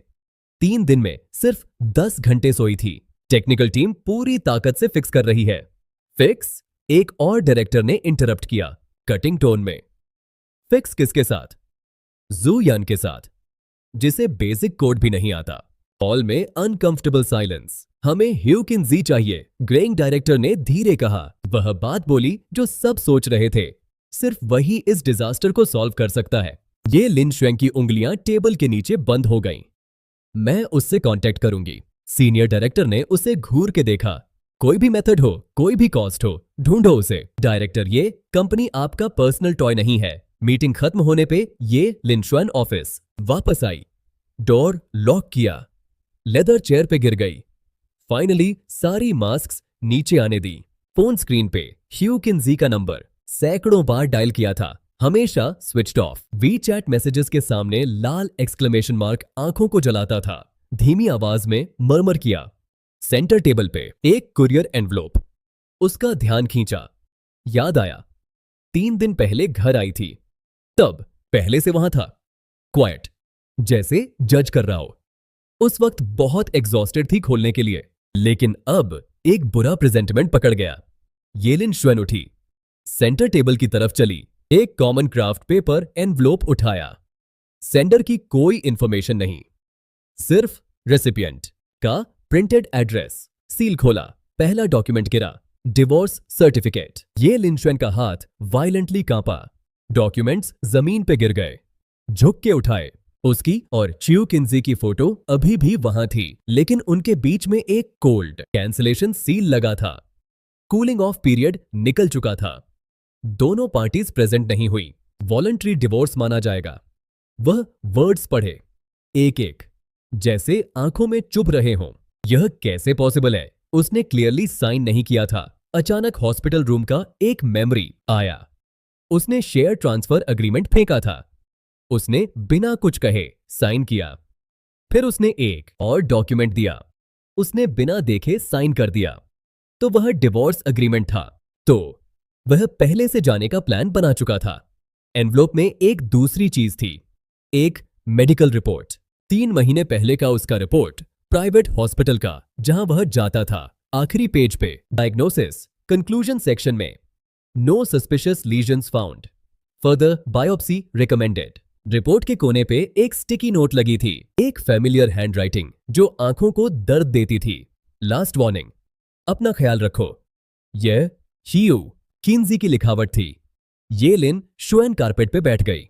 3 दिन में सिर्फ 10 घंटे सोई थी। टेक्निकल टीम पूरी ताकत से फिक्स कर रही है। फिक्स? एक और डायरेक्टर ने इंटरप्ट किया कटिंग टोन में। फिक्स किसके साथ? जू यान के साथ, जिसे बेसिक कोड भी नहीं आता। हॉल में अनकंफर्टेबल साइलेंस। हमें ह्यू किन्जी चाहिए, ग्रेइंग डायरेक्टर ने धीरे कहा। वह बात बोली जो सब सोच रहे थे। सिर्फ वही इस डिजास्टर को सॉल्व कर सकता है। ये लिन शुएंग की उंगलियां टेबल के नीचे बंद हो गईं। मैं उससे कांटेक्ट करूंगी। सीनियर डायरेक्टर ने उसे घूर के देखा। कोई भी मेथड हो, कोई भी कॉस्ट हो, ढूंढो उसे। डायरेक्टर, ये कंपनी आपका पर्सनल टॉय नहीं है। मीटिंग खत्म होने पे ये लिन शुएन ऑफिस वापस आई, डोर लॉक किया, लेदर चेयर पे गिर गई। फाइनली सारी मास्क्स नीचे आने दी। फोन स्क्रीन पे ह्यू किन्जी का नंबर सैकड़ों बार डायल किया था, हमेशा switched off. WeChat messages के सामने लाल एक्सक्लेमेशन मार्क आंखों को जलाता था। धीमी आवाज में मरमर किया। सेंटर टेबल पे एक कुरियर एनवलप। उसका ध्यान खींचा। याद आया, 3 दिन पहले घर आई थी, तब पहले से वहां था, क्वाइट, जैसे जज कर रहा हो। उस वक्त बहुत एग्जॉस्टेड थी खोलने के लिए, लेकिन अब एक बुरा प्रेजेंटमेंट पकड़ गया। ये लिन शुएन उठी, सेंटर टेबल की तरफ चली, एक कॉमन क्राफ्ट पेपर एनवलप उठाया। सेंडर की कोई इंफॉर्मेशन नहीं, सिर्फ रेसिपिएंट का प्रिंटेड एड्रेस। सील खोला, पहला डॉक्यूमेंट गिरा, डिवोर्स सर्टिफिकेट। ये लिन शुएन का हाथ वायलेंटली कांपा। डॉक्यूमेंट्स जमीन पे गिर गए। झुक के उठाए। उसकी और च्यू किन्जी की फोटो अभी भी वहां थी, लेकिन उनके बीच में एक कोल्ड कैंसलेशन सील लगा था। कूलिंग ऑफ पीरियड निकल चुका था। दोनों पार्टीज प्रेजेंट नहीं हुई। वॉलंटरी डिवोर्स माना जाएगा। वह वर्ड्स पढ़े, एक एक, जैसे आंखों में चुभ रहे हों। यह कैसे पॉसिबल है? उसने क्लियरली साइन नहीं किया था। अचानक हॉस्पिटल रूम का एक मेमोरी आया। उसने शेयर ट्रांसफर एग्रीमेंट फेंका था। उसने बिना कुछ कहे साइन किया। फिर उसने एक और डॉक्यूमेंट दिया। उसने बिना देखे साइन कर दिया। तो वह डिवोर्स एग्रीमेंट था। तो वह पहले से जाने का प्लान बना चुका था। एनवलप में एक दूसरी चीज थी, एक मेडिकल रिपोर्ट। 3 महीने पहले का उसका रिपोर्ट, प्राइवेट हॉस्पिटल का, जहां वह जाता था। आखिरी पेज पे डायग्नोसिस, कंक्लूजन सेक्शन में no suspicious lesions found, further biopsy recommended. Report के कोने पे एक स्टिकी नोट लगी थी, एक फैमिलियर हैंडराइटिंग जो आंखों को दर्द देती थी। लास्ट वार्निंग, अपना ख्याल रखो। यह ह्यू किन्जी की लिखावट थी। ये लिन शुएन कारपेट पे बैठ गई।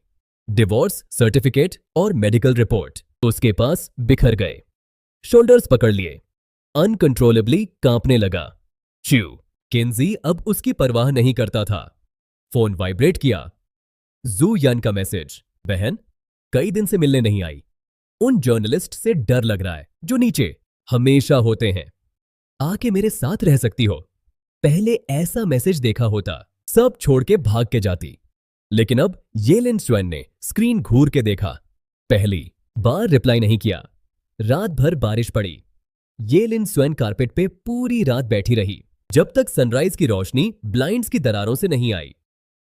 डिवोर्स सर्टिफिकेट और मेडिकल रिपोर्ट उसके पास बिखर गए। शोल्डर्स पकड़ लिए, अनकंट्रोलेबली कांपने लगा। च्यू किन्जी अब उसकी परवाह नहीं करता था। फोन वाइब्रेट किया। जू यान का मैसेज, बहन कई दिन से मिलने नहीं आई। उन जर्नलिस्ट से डर लग रहा है जो नीचे हमेशा होते हैं। आके मेरे साथ रह सकती हो। पहले ऐसा मैसेज देखा होता, सब छोड़ के भाग के जाती। लेकिन अब ये लिन शुएन ने स्क्रीन घूर के देखा। पहली बार रिप्लाई नहीं किया। रात भर बारिश पड़ी। ये लिन शुएन कारपेट पे पूरी रात बैठी रही, जब तक सनराइज की रोशनी ब्लाइंड्स की दरारों से नहीं आई।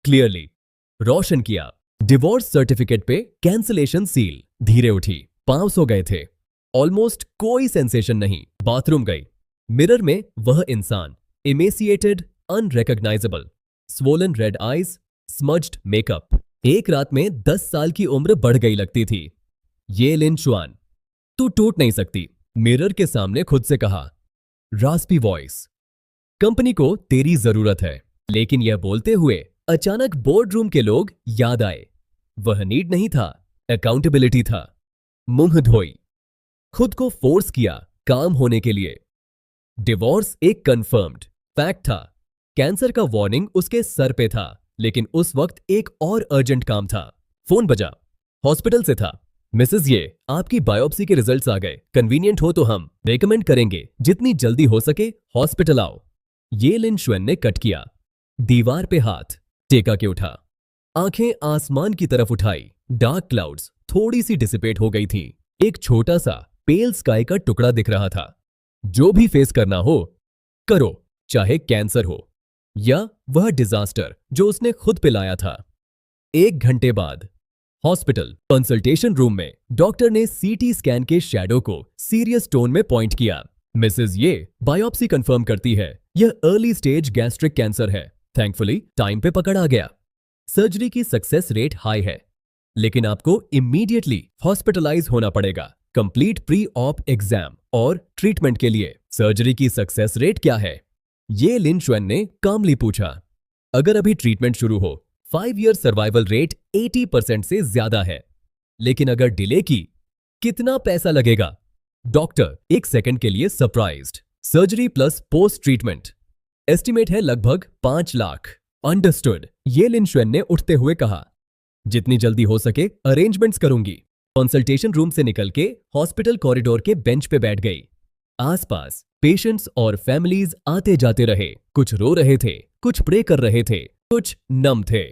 क्लियरली रोशन किया। डिवोर्स सर्टिफिकेट पे कैंसलेशन सील। धीरे उठी, पांव सो गए थे। ऑलमोस्ट कोई सेंसेशन नहीं। बाथरूम गई। मिरर में वह इंसान, emaciated, unrecognisable, swollen red eyes, smudged makeup. एक रात में 10 साल की उम्र बढ़ गई लगती थी। ये लिन शुआन, तू टूट नहीं सकती। मिरर के सामने खुद से कहा, रास्पी वॉइस, कंपनी को तेरी जरूरत है। लेकिन यह बोलते हुए अचानक बोर्ड रूम के लोग याद आए। वह नीड नहीं था, अकाउंटेबिलिटी था। मुंह धोई, खुद को फोर्स किया काम होने के लिए। डिवोर्स एक कंफर्म्ड फैक्ट था। कैंसर का वार्निंग उसके सर पे था, लेकिन उस वक्त एक और अर्जेंट काम था। फोन बजा, हॉस्पिटल से था। मिसेस, ये आपकी बायोप्सी के रिजल्ट्स आ गए। कन्वीनियंट हो तो हम रेकमेंड करेंगे जितनी जल्दी हो सके हॉस्पिटल आओ। ये लिन शुएन ने कट किया। दीवार पे हाथ टेका के उठा, आंखें आसमान की तरफ उठाई। डार्क क्लाउड्स थोड़ी सी डिसिपेट हो गई थी। एक छोटा सा पेल स्काई का टुकड़ा दिख रहा था। जो भी फेस करना हो करो, चाहे कैंसर हो या वह डिजास्टर जो उसने खुद पे लाया था। 1 घंटे बाद हॉस्पिटल कंसल्टेशन रूम में डॉक्टर ने सीटी स्कैन के शैडो को सीरियस टोन में पॉइंट किया। मिसेस, ये बायोप्सी कंफर्म करती है यह अर्ली स्टेज गैस्ट्रिक कैंसर है। थैंकफुली टाइम पे पकड़ आ गया। सर्जरी की सक्सेस रेट हाई है, लेकिन आपको इमीडिएटली हॉस्पिटलाइज होना पड़ेगा कंप्लीट प्री ऑप एग्जाम और ट्रीटमेंट के लिए। सर्जरी की सक्सेस रेट क्या है? ये लिन शुएन ने कामली पूछा। अगर अभी ट्रीटमेंट शुरू हो 5 ईयर सर्वाइवल रेट 80% से ज्यादा है। लेकिन अगर डिले की, कितना पैसा लगेगा? डॉक्टर 1 सेकंड के लिए surprised. Surgery plus post treatment estimate है लगभग 5 लाख। अंडरस्टूड, ये लिन शुएन ने उठते हुए कहा। जितनी जल्दी हो सके अरेंजमेंट्स करूंगी। कंसल्टेशन रूम से निकल के हॉस्पिटल कॉरिडोर के बेंच पे बैठ गई। आसपास पेशेंट्स और फैमिलीज आते जाते रहे। कुछ रो रहे थे, कुछ प्रे कर रहे थे, कुछ नम थे।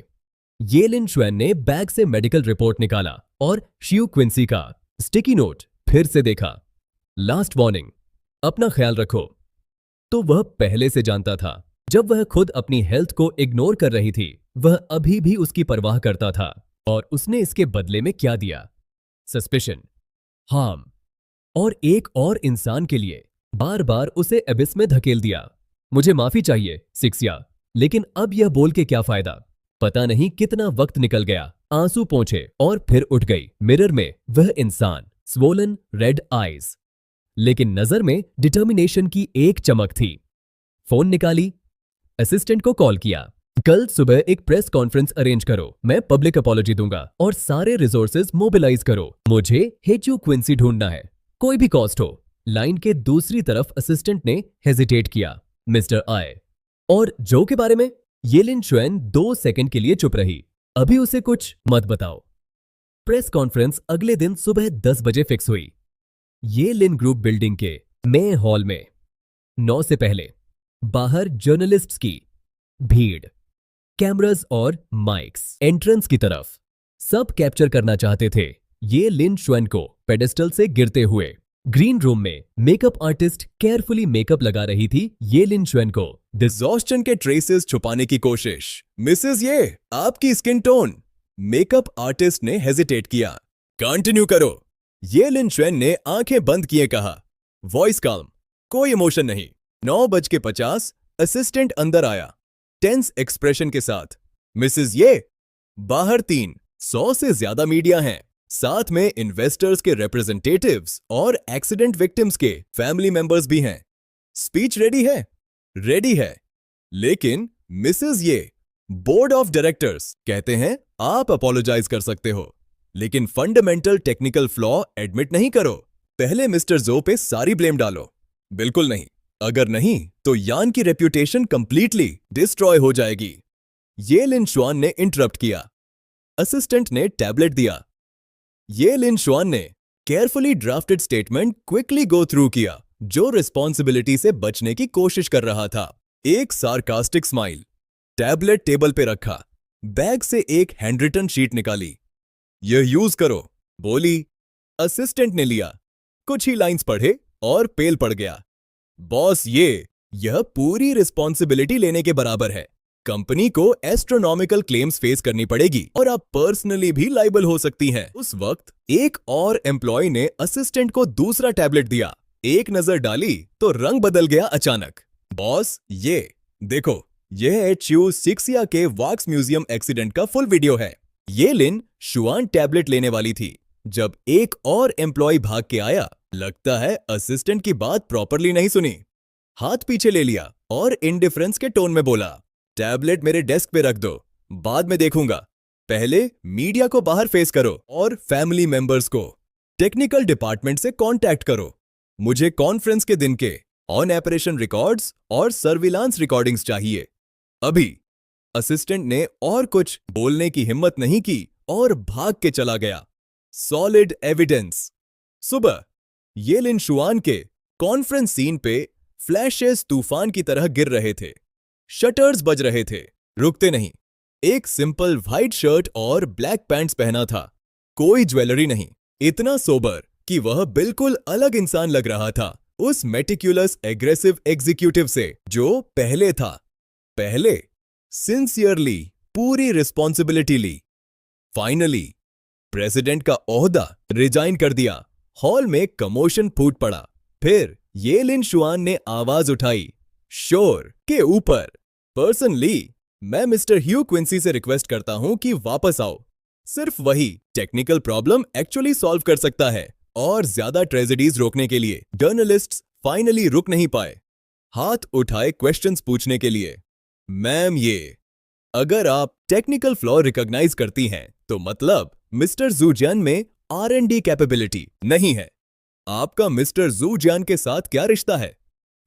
ये लिन शुएन ने बैग से मेडिकल रिपोर्ट निकाला और शियू क्विंसी का स्टिकी नोट फिर से देखा। लास्ट वार्निंग, अपना ख्याल रखो। तो वह पहले से जानता था। जब वह खुद अपनी हेल्थ को इग्नोर कर रही थी, वह अभी भी उसकी परवाह करता था। और उसने इसके बदले में क्या दिया? सस्पिशन, हार्म और एक और इंसान के लिए बार बार उसे एबिस में धकेल दिया। मुझे माफी चाहिए सिक्सिया, लेकिन अब यह बोल के क्या फायदा? पता नहीं कितना वक्त निकल गया। आंसू पोंछे और फिर उठ गई। मिरर में वह इंसान, स्वोलन रेड आईज, लेकिन नजर में डिटर्मिनेशन की एक चमक थी। फोन निकाली, असिस्टेंट को कॉल किया। कल सुबह एक प्रेस कॉन्फ्रेंस अरेंज करो। मैं पब्लिक अपॉलॉजी दूंगा और सारे रिसोर्सेज मोबिलाइज करो। मुझे हेचू क्विंसी ढूंढना है, कोई भी कॉस्ट हो। लाइन के दूसरी तरफ असिस्टेंट ने हेजिटेट किया। मिस्टर आय और जो के बारे में? ये लिन शुएन 2 सेकंड के लिए चुप रही। अभी उसे कुछ मत बताओ। प्रेस कॉन्फ्रेंस अगले दिन सुबह 10 बजे फिक्स हुई। ये लिन ग्रुप बिल्डिंग के मेन हॉल में। 9 से पहले बाहर जर्नलिस्ट्स की भीड़, कैमरास और माइक्स एंट्रेंस की तरफ। सब कैप्चर करना चाहते थे ये लिन शुएन को पेडेस्टल से गिरते हुए। ग्रीन रूम में मेकअप आर्टिस्ट केयरफुली मेकअप लगा रही थी ये लिन शुएन को। डिसॉर्शन के ट्रेसेस छुपाने की कोशिश। मिसेस ये, आपकी स्किन टोन। मेकअप आर्टिस्ट ने हेजिटेट किया। कंटिन्यू करो। ये लिन शुएन ने आंखें बंद किए कहा। वॉइस काल्म, कोई इमोशन नहीं। 9:50 असिस्टेंट अंदर आया, टेंस एक्सप्रेशन के साथ। मिसेस ये, बाहर 300 से ज्यादा मीडिया हैं, साथ में इन्वेस्टर्स के रिप्रेजेंटेटिव्स और एक्सीडेंट विक्टिम्स के फैमिली मेंबर्स भी हैं। स्पीच रेडी है? रेडी है। लेकिन मिसेस ये, बोर्ड ऑफ डायरेक्टर्स कहते हैं आप अपोलोजाइज कर सकते हो, लेकिन फंडामेंटल टेक्निकल फ्लॉ एडमिट नहीं करो। पहले मिस्टर जो पे सारी ब्लेम डालो। बिल्कुल नहीं। अगर नहीं तो यान की रेप्यूटेशन कंप्लीटली डिस्ट्रॉय हो जाएगी। ये लिन शुआन ने इंटरप्ट किया। असिस्टेंट ने टैबलेट दिया। ये लिन शुआन ने carefully drafted statement quickly go through किया, जो रिस्पॉन्सिबिलिटी से बचने की कोशिश कर रहा था। एक सार्कास्टिक स्माइल। टैबलेट टेबल पे रखा। बैग से एक हैंडरिटन शीट निकाली। यह यूज करो, बोली। असिस्टेंट ने लिया, कुछ ही लाइंस पढ़े और पेल पड़ गया। बॉस ये, यह पूरी रिस्पॉन्सिबिलिटी लेने के बराबर है। कंपनी को एस्ट्रोनॉमिकल क्लेम्स फेस करनी पड़ेगी और आप पर्सनली भी लाइबल हो सकती हैं। उस वक्त एक और एम्प्लॉय ने असिस्टेंट को दूसरा टैबलेट दिया। एक नजर डाली तो रंग बदल गया अचानक। बॉस ये देखो, यह एचयू सिक्सिया के वॉक्स म्यूजियम एक्सीडेंट का फुल वीडियो है। ये लिन शुआन टैबलेट लेने वाली थी जब एक और एम्प्लॉय भाग के आया। लगता है असिस्टेंट की बात प्रॉपरली नहीं सुनी। हाथ पीछे ले लिया और इंडिफरेंस के टोन में बोला, टैबलेट मेरे डेस्क पे रख दो, बाद में देखूंगा। पहले मीडिया को बाहर फेस करो और फैमिली मेंबर्स को टेक्निकल डिपार्टमेंट से कांटेक्ट करो। मुझे कॉन्फ्रेंस के दिन के ऑन ऑपरेशन रिकॉर्ड्स और सर्विलांस रिकॉर्डिंग्स चाहिए अभी। असिस्टेंट ने और कुछ बोलने की हिम्मत नहीं की और भाग के चला गया। Solid evidence. सुबह ये लिन शुआन के कॉन्फ्रेंस सीन पे फ्लैशेस तूफान की तरह गिर रहे थे। शटर्स बज रहे थे, रुकते नहीं। एक सिंपल व्हाइट शर्ट और ब्लैक पैंट्स पहना था। कोई ज्वेलरी नहीं। इतना सोबर कि वह बिल्कुल अलग इंसान लग रहा था उस मेटिक्युलस एग्रेसिव एग्जीक्यूटिव से जो पहले था। पहले सिंसियरली पूरी रिस्पॉन्सिबिलिटी ली। फाइनली प्रेसिडेंट का ओहदा रिजाइन कर दिया। हॉल में कमोशन फूट पड़ा। फिर ये लिन शुआन ने आवाज उठाई, शोर के ऊपर। पर्सनली मैं मिस्टर ह्यू क्विंसी से रिक्वेस्ट करता हूं कि वापस आओ। सिर्फ वही टेक्निकल प्रॉब्लम एक्चुअली सॉल्व कर सकता है और ज्यादा ट्रेजेडीज रोकने के लिए। जर्नलिस्ट्स फाइनली रुक नहीं पाए, हाथ उठाए क्वेश्चंस पूछने के लिए। मैम ये अगर आप टेक्निकल फ्लॉ रिकॉग्नाइज करती हैं तो मतलब मिस्टर जू जियान में R&D कैपेबिलिटी नहीं है। आपका मिस्टर जू जियान के साथ क्या रिश्ता है?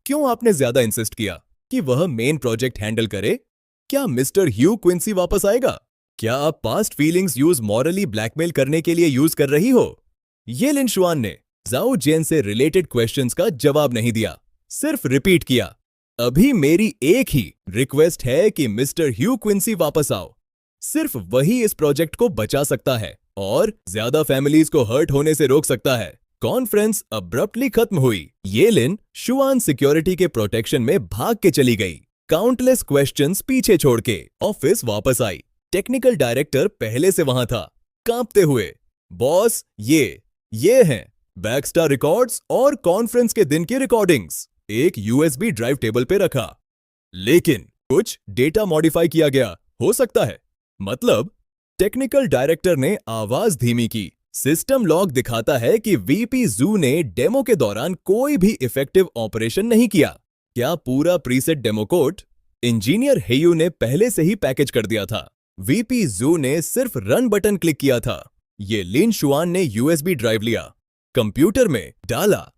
क्यों आपने ज्यादा इंसिस्ट किया कि वह मेन प्रोजेक्ट हैंडल करे? क्या मिस्टर ह्यू क्विंसी वापस आएगा? क्या आप past feelings use morally blackmail करने के लिए यूज कर रही हो? ये लिन शुआन ने जाओ जेन से रिलेटेड क्वेश्चंस का जवाब नहीं दिया, सिर्फ रिपीट किया। अभी मेरी एक ही रिक्वेस्ट है कि मिस्टर ह्यू क्विंसी वापस आओ। सिर्फ वही इस प्रोजेक्ट को बचा सकता है और ज्यादा फैमिलीज को हर्ट होने से रोक सकता है। कॉन्फ्रेंस अब्रप्टली खत्म हुई। ये लिन शुआन सिक्योरिटी के प्रोटेक्शन में भाग के चली गई। काउंटलेस क्वेश्चंस पीछे छोड़ के ऑफिस वापस आई। टेक्निकल डायरेक्टर पहले से वहां था, कांपते हुए। बॉस, ये हैं बैकस्टार रिकॉर्ड्स और कॉन्फ्रेंस के दिन की रिकॉर्डिंग्स। एक USB ड्राइव टेबल पे रखा, लेकिन कुछ डेटा मॉडिफाई किया गया हो सकता है। मतलब टेक्निकल डायरेक्टर ने आवाज धीमी की। सिस्टम लॉग दिखाता है कि VP जू ने डेमो के दौरान कोई भी इफेक्टिव ऑपरेशन नहीं किया। क्या पूरा प्रीसेट डेमो कोड इंजीनियर हेयू ने पहले से ही पैकेज कर दिया था? VP जू ने सिर्फ रन बटन क्लिक किया था। ये लिन शुआन ने USB ड्राइव लिया, कंप्यूटर में डाला।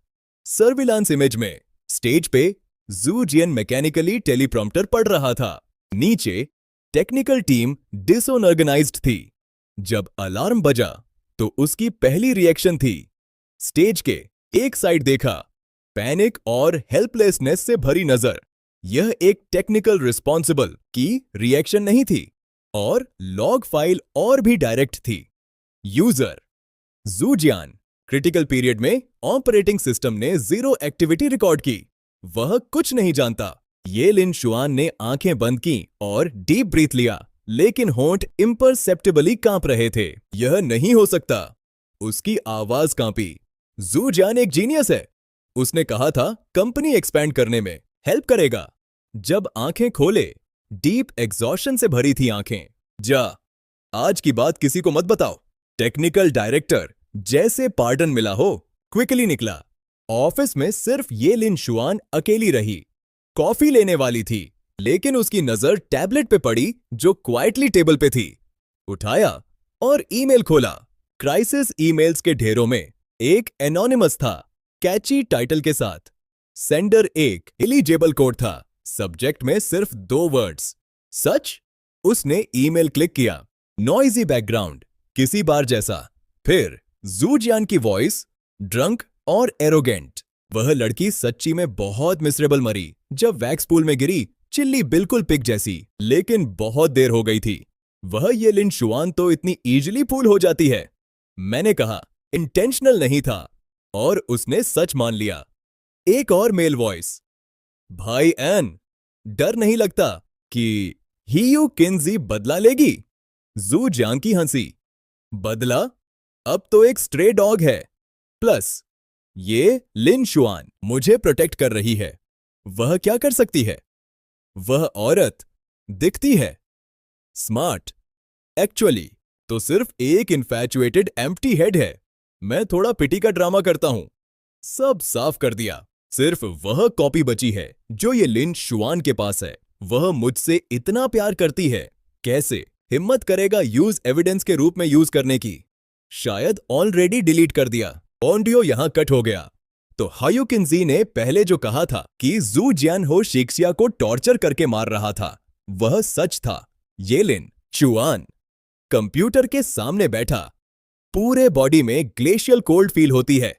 सर्विलांस इमेज में स्टेज पे जू जियन मैकेनिकली टेलीप्रॉम्प्टर पढ़ रहा था। नीचे टेक्निकल टीम डिसऑर्गेनाइज्ड थी। जब अलार्म बजा तो उसकी पहली रिएक्शन थी स्टेज के एक साइड देखा, पैनिक और हेल्पलेसनेस से भरी नजर। यह एक टेक्निकल रिस्पॉन्सिबल की रिएक्शन नहीं थी और लॉग फाइल और भी डायरेक्ट थी। यूजर जू जियान। क्रिटिकल पीरियड में ऑपरेटिंग सिस्टम ने 0 एक्टिविटी रिकॉर्ड की। वह कुछ नहीं जानता। ये लिन शुआन ने आंखें बंद की और डीप ब्रीथ लिया, लेकिन होंठ इम्परसेप्टिबली कांप रहे थे। यह नहीं हो सकता। उसकी आवाज कांपी। जू जियान एक जीनियस है। उसने कहा था कंपनी एक्सपैंड करने में हेल्प करेगा। जब आंखें खोले, डीप एग्जॉशन से भरी थी आंखें। आज की बात किसी को मत बताओ। टेक्निकल डायरेक्टर जैसे पार्डन मिला हो, क्विकली निकला। ऑफिस में सिर्फ ये लिन शुआन अकेली रही। कॉफी लेने वाली थी, लेकिन उसकी नजर टैबलेट पे पड़ी जो क्वाइटली टेबल पे थी। उठाया और ईमेल खोला। क्राइसिस ईमेल्स के ढेरों में एक एनोनिमस था, कैची टाइटल के साथ। सेंडर एक एलिजिबल कोड था। सब्जेक्ट में सिर्फ 2 वर्ड्स, सच। उसने ईमेल क्लिक किया। नॉइजी बैकग्राउंड, किसी बार जैसा। फिर जू जियान की वॉइस, ड्रंक और एरोगेंट। वह लड़की सच्ची में बहुत मिसरेबल मरी जब वैक्स पूल में गिरी। चिल्ली बिल्कुल पिग जैसी, लेकिन बहुत देर हो गई थी। वह ये लिन शुआन तो इतनी इजीली फूल हो जाती है। मैंने कहा इंटेंशनल नहीं था और उसने सच मान लिया। एक और मेल वॉइस, भाई एन, डर नहीं लगता कि ह्यू किंजी बदला लेगी? जू जियान की हंसी, बदला? अब तो एक स्ट्रे डॉग है। प्लस ये लिन शुआन मुझे प्रोटेक्ट कर रही है। वह क्या कर सकती है? वह औरत दिखती है स्मार्ट, एक्चुअली तो सिर्फ एक इन्फैचुएटेड एम्प्टी हेड है। मैं थोड़ा पिटी का ड्रामा करता हूं। सब साफ कर दिया। सिर्फ वह कॉपी बची है जो ये लिन शुआन के पास है। वह मुझसे इतना प्यार करती है, कैसे हिम्मत करेगा यूज एविडेंस के रूप में यूज करने की? शायद ऑलरेडी डिलीट कर दिया। ऑडियो यहां कट हो गया। तो ह्यू किंजी ने पहले जो कहा था कि जू जियान हो शिक्सिया को टॉर्चर करके मार रहा था, वह सच था। ये लिन शुआन कंप्यूटर के सामने बैठा। पूरे बॉडी में ग्लेशियल कोल्ड फील होती है।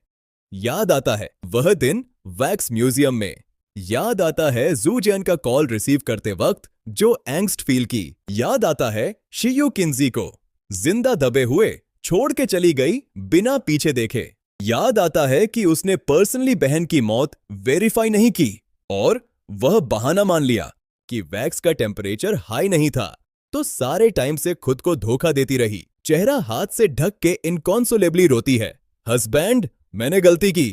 याद आता है वह दिन वैक्स म्यूजियम में। याद आता है जू जियान का कॉल रिसीव करते वक्त जो एंग्स्ट फील की। याद आता है शियू किंजी को जिंदा दबे हुए छोड़ के चली गई बिना पीछे देखे। याद आता है कि उसने पर्सनली बहन की मौत वेरीफाई नहीं की और वह बहाना मान लिया कि वैक्स का टेम्परेचर हाई नहीं था, तो सारे टाइम से खुद को धोखा देती रही। चेहरा हाथ से ढक के इनकॉन्सोलेबली रोती है, हस्बैंड मैंने गलती की,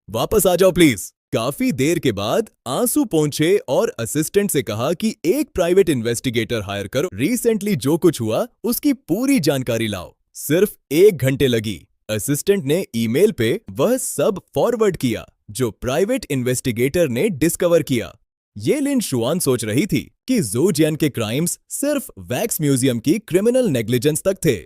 वापस आ जाओ प्लीज। काफी देर के बाद आंसू पोंछे और असिस्टेंट से कहा कि एक प्राइवेट इन्वेस्टिगेटर हायर करो। रिसेंटली जो कुछ हुआ उसकी पूरी जानकारी लाओ। सिर्फ 1 घंटे लगी। असिस्टेंट ने ईमेल पे वह सब फॉरवर्ड किया जो प्राइवेट इन्वेस्टिगेटर ने डिस्कवर किया। ये लिन शुआन सोच रही थी कि ज़ू जियान के क्राइम्स सिर्फ वैक्स म्यूजियम की क्रिमिनल नेग्लिजेंस तक थे।